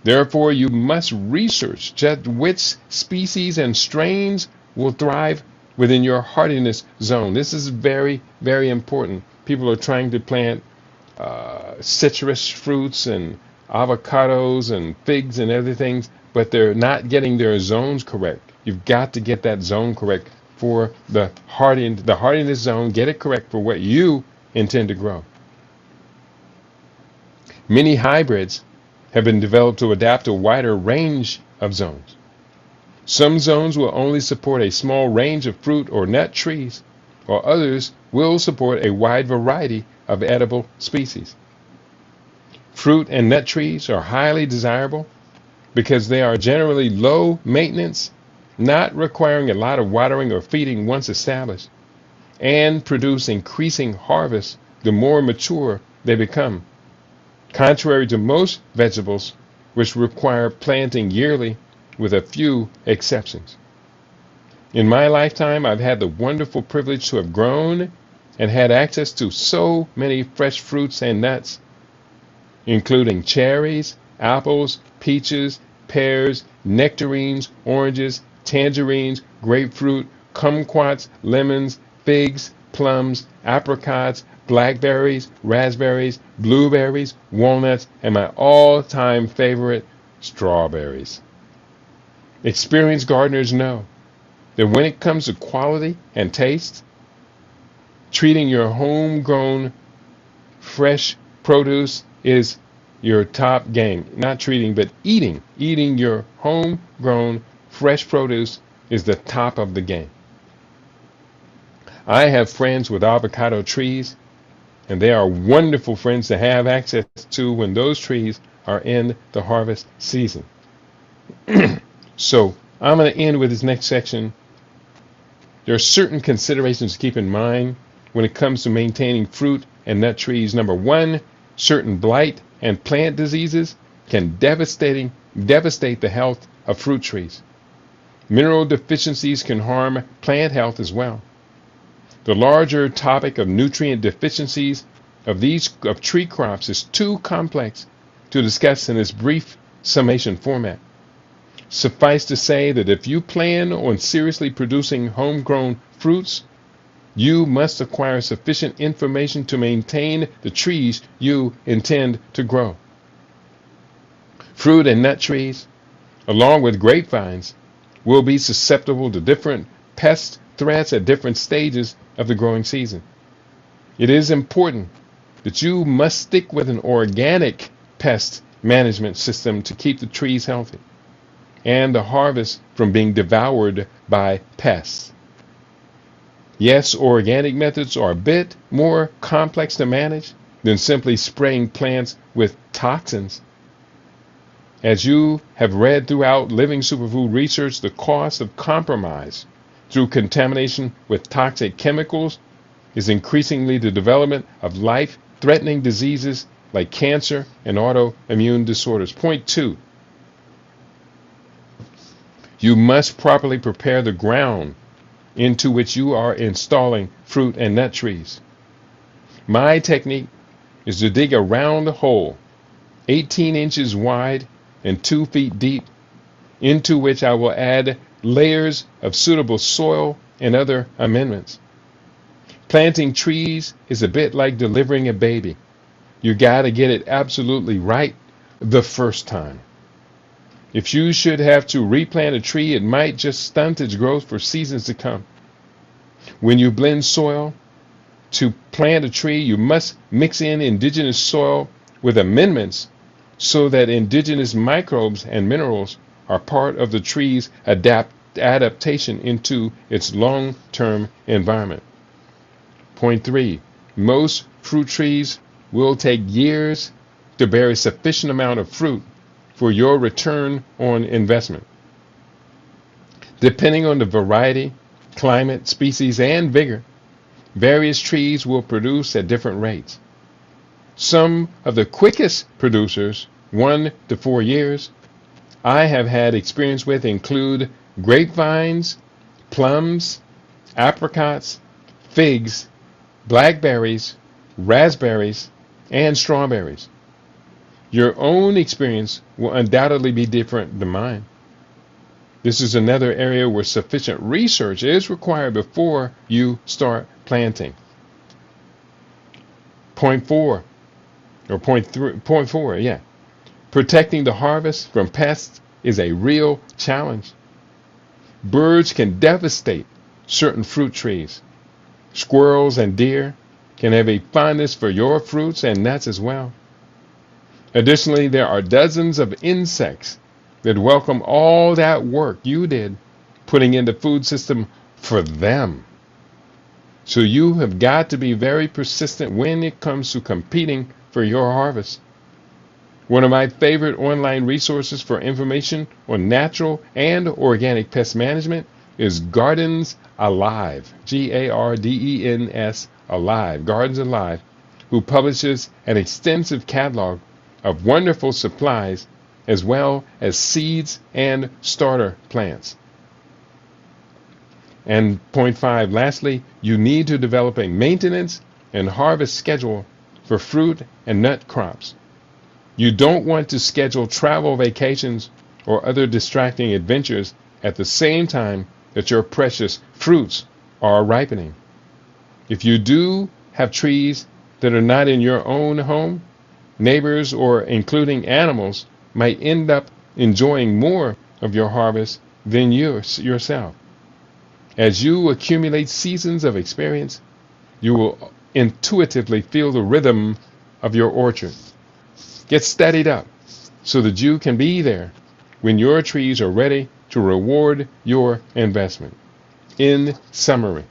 Therefore, you must research just which species and strains will thrive within your hardiness zone. This is very, very important. People are trying to plant citrus fruits and avocados and figs and other things, but they're not getting their zones correct. You've got to get that zone correct for the hardiness zone. Get it correct for what you intend to grow. Many hybrids have been developed to adapt to a wider range of zones. Some zones will only support a small range of fruit or nut trees, while others will support a wide variety of edible species. Fruit and nut trees are highly desirable because they are generally low maintenance, not requiring a lot of watering or feeding once established, and produce increasing harvests the more mature they become, contrary to most vegetables which require planting yearly with a few exceptions. In my lifetime, I've had the wonderful privilege to have grown and had access to so many fresh fruits and nuts, including cherries, apples, peaches, pears, nectarines, oranges, tangerines, grapefruit, kumquats, lemons, figs, plums, apricots, blackberries, raspberries, blueberries, walnuts, and my all-time favorite, strawberries. Experienced gardeners know that when it comes to quality and taste, treating your homegrown fresh produce is your top game. Not treating, but eating. Eating your homegrown fresh produce is the top of the game. I have friends with avocado trees, and they are wonderful friends to have access to when those trees are in the harvest season. So I'm going to end with this next section. There are certain considerations to keep in mind when it comes to maintaining fruit and nut trees. Number one, certain blight and plant diseases can devastate the health of fruit trees. Mineral deficiencies can harm plant health as well. The larger topic of nutrient deficiencies of tree crops is too complex to discuss in this brief summation format. Suffice to say that if you plan on seriously producing homegrown fruits, you must acquire sufficient information to maintain the trees you intend to grow. Fruit and nut trees, along with grapevines, will be susceptible to different pest threats at different stages of the growing season. It is important that you must stick with an organic pest management system to keep the trees healthy and the harvest from being devoured by pests. Yes, organic methods are a bit more complex to manage than simply spraying plants with toxins. As you have read throughout Living Superfood research, the cost of compromise through contamination with toxic chemicals is increasingly the development of life-threatening diseases like cancer and autoimmune disorders. Point 2. You must properly prepare the ground into which you are installing fruit and nut trees. My technique is to dig a round hole 18 inches wide and 2 feet deep, into which I will add layers of suitable soil and other amendments. Planting trees is a bit like delivering a baby. You got to get it absolutely right the first time. If you should have to replant a tree, it might just stunt its growth for seasons to come. When you blend soil to plant a tree, you must mix in indigenous soil with amendments so that indigenous microbes and minerals are part of the tree's adaptation into its long-term environment. Point 3. Most fruit trees will take years to bear a sufficient amount of fruit for your return on investment. Depending on the variety, climate, species, and vigor, various trees will produce at different rates. Some of the quickest producers, 1 to 4 years, I have had experience with include grapevines, plums, apricots, figs, blackberries, raspberries, and strawberries. Your own experience will undoubtedly be different than mine. This is another area where sufficient research is required before you start planting. Point 4, or point 4, yeah. Protecting the harvest from pests is a real challenge. Birds can devastate certain fruit trees. Squirrels and deer can have a fondness for your fruits and nuts as well. Additionally, there are dozens of insects that welcome all that work you did putting in the food system for them. So you have got to be very persistent when it comes to competing for your harvest. One of my favorite online resources for information on natural and organic pest management is Gardens Alive, Gardens Alive, Gardens Alive, who publishes an extensive catalog of wonderful supplies as well as seeds and starter plants. And point 5, lastly, you need to develop a maintenance and harvest schedule for fruit and nut crops. You don't want to schedule travel vacations or other distracting adventures at the same time that your precious fruits are ripening. If you do have trees that are not in your own home, neighbors or including animals might end up enjoying more of your harvest than yourself. As you accumulate seasons of experience, you will intuitively feel the rhythm of your orchard. Get steadied up so that you can be there when your trees are ready to reward your investment. In summary,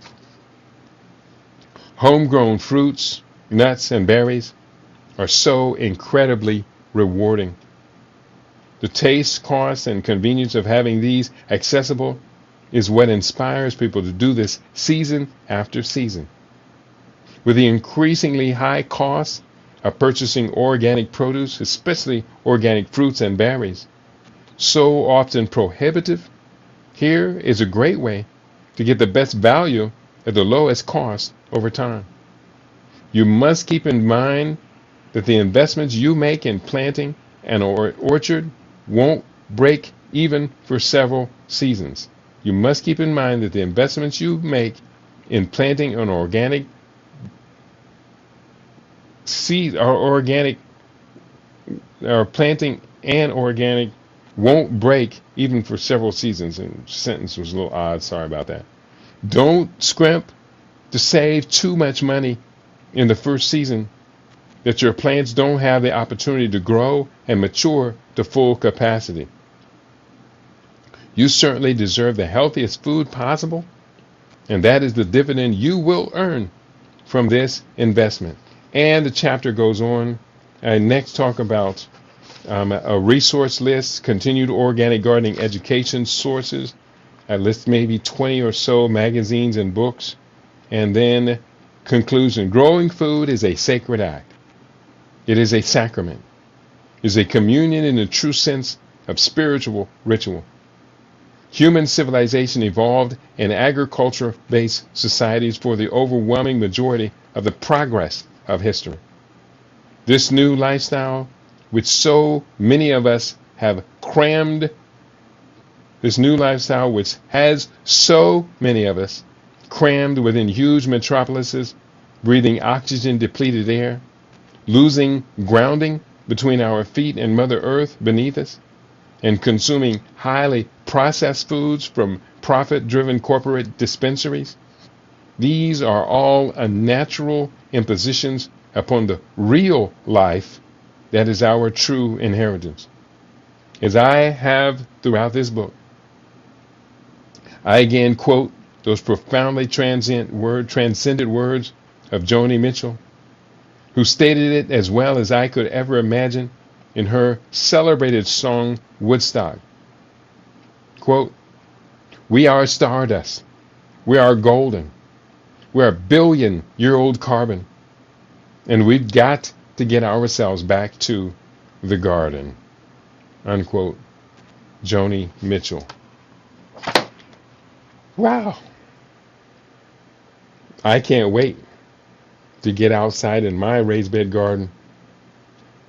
homegrown fruits, nuts, and berries are so incredibly rewarding. The taste, cost, and convenience of having these accessible is what inspires people to do this season after season. With the increasingly high cost of purchasing organic produce, especially organic fruits and berries, so often prohibitive, here is a great way to get the best value at the lowest cost over time. You must keep in mind that the investments you make in planting an orchard won't break even for several seasons. You must keep in mind that the investments you make in planting an organic seed or organic or planting an organic won't break even for several seasons. And the sentence was a little odd. Sorry about that. Don't scrimp to save too much money in the first season that your plants don't have the opportunity to grow and mature to full capacity. You certainly deserve the healthiest food possible, and that is the dividend you will earn from this investment. And the chapter goes on. I next talk about a resource list, continued organic gardening education sources. I list maybe 20 or so magazines and books. And then conclusion, growing food is a sacred act. It is a sacrament. It is a communion in the true sense of spiritual ritual. Human civilization evolved in agriculture-based societies for the overwhelming majority of the progress of history. This new lifestyle, which so many of us have crammed, this new lifestyle which has so many of us crammed within huge metropolises, breathing oxygen-depleted air, losing grounding between our feet and Mother Earth beneath us, and consuming highly processed foods from profit-driven corporate dispensaries. These are all unnatural impositions upon the real life that is our true inheritance. As I have throughout this book, I again quote those profoundly transcendent words of Joni Mitchell, who stated it as well as I could ever imagine in her celebrated song, Woodstock. Quote, "We are stardust. We are golden. We are billion-year-old carbon. And we've got to get ourselves back to the garden." Unquote. Joni Mitchell. Wow. I can't wait to get outside in my raised bed garden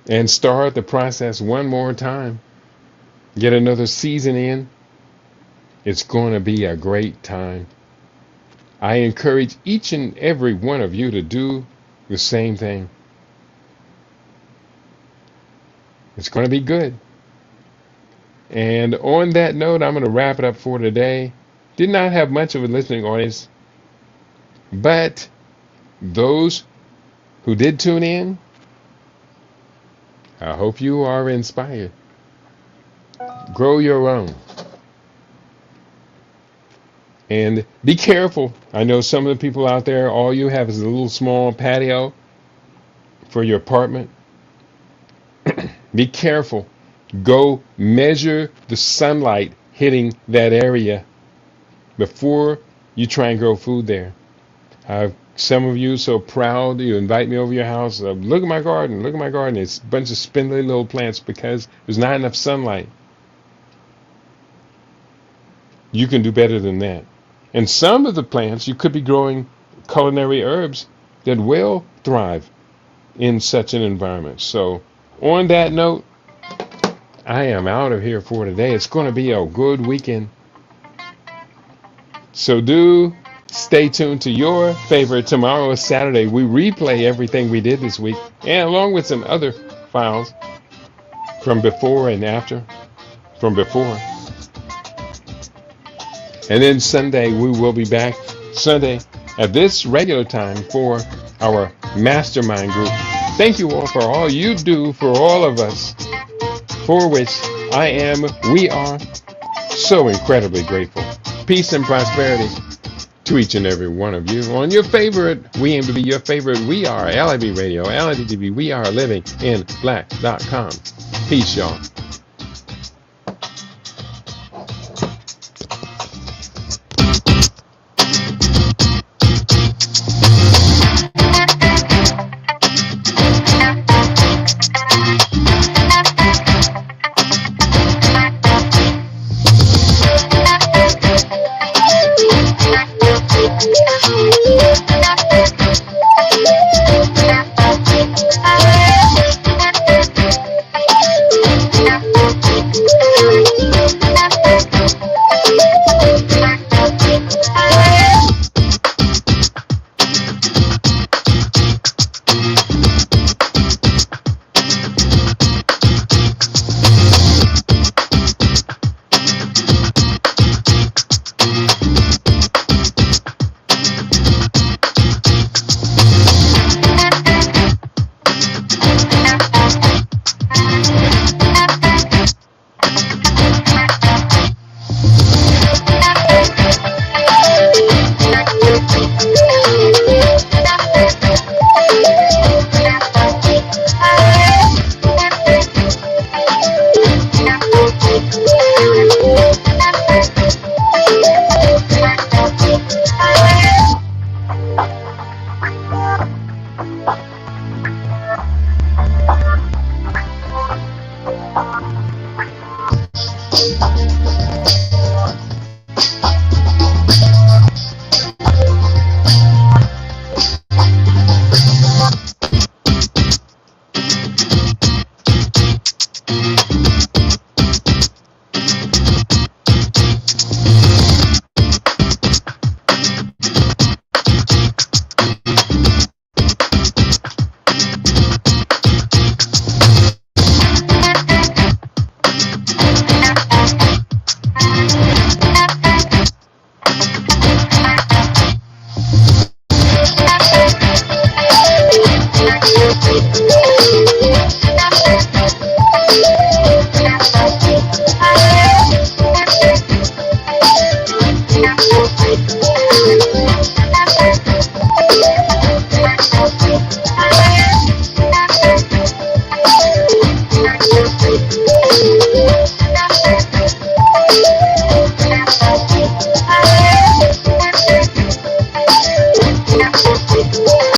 and start the process one more time. Get another season in. It's going to be a great time. I encourage each and every one of you to do the same thing. It's going to be good. And on that note, I'm going to wrap it up for today. Did not have much of a listening audience, but those who did tune in, I hope you are inspired. Grow your own. And be careful. I know some of the people out there, all you have is a little small patio for your apartment. Be careful. Go measure the sunlight hitting that area before you try and grow food there. Some of you so proud you invite me over your house. Look at my garden. Look at my garden. It's a bunch of spindly little plants because there's not enough sunlight. You can do better than that. And some of the plants, you could be growing culinary herbs that will thrive in such an environment. So on that note, I am out of here for today. It's going to be a good weekend. So do stay tuned to your favorite. Tomorrow is Saturday. We replay everything we did this week, and along with some other files from before and after, from before. And then Sunday, we will be back Sunday at this regular time for our mastermind group. Thank you all for all you do for all of us, for which we are so incredibly grateful. Peace and prosperity to each and every one of you. On your favorite, we aim to be your favorite. We are LIB Radio, LIB TV. We are living in black.com. Peace, y'all. Yeah.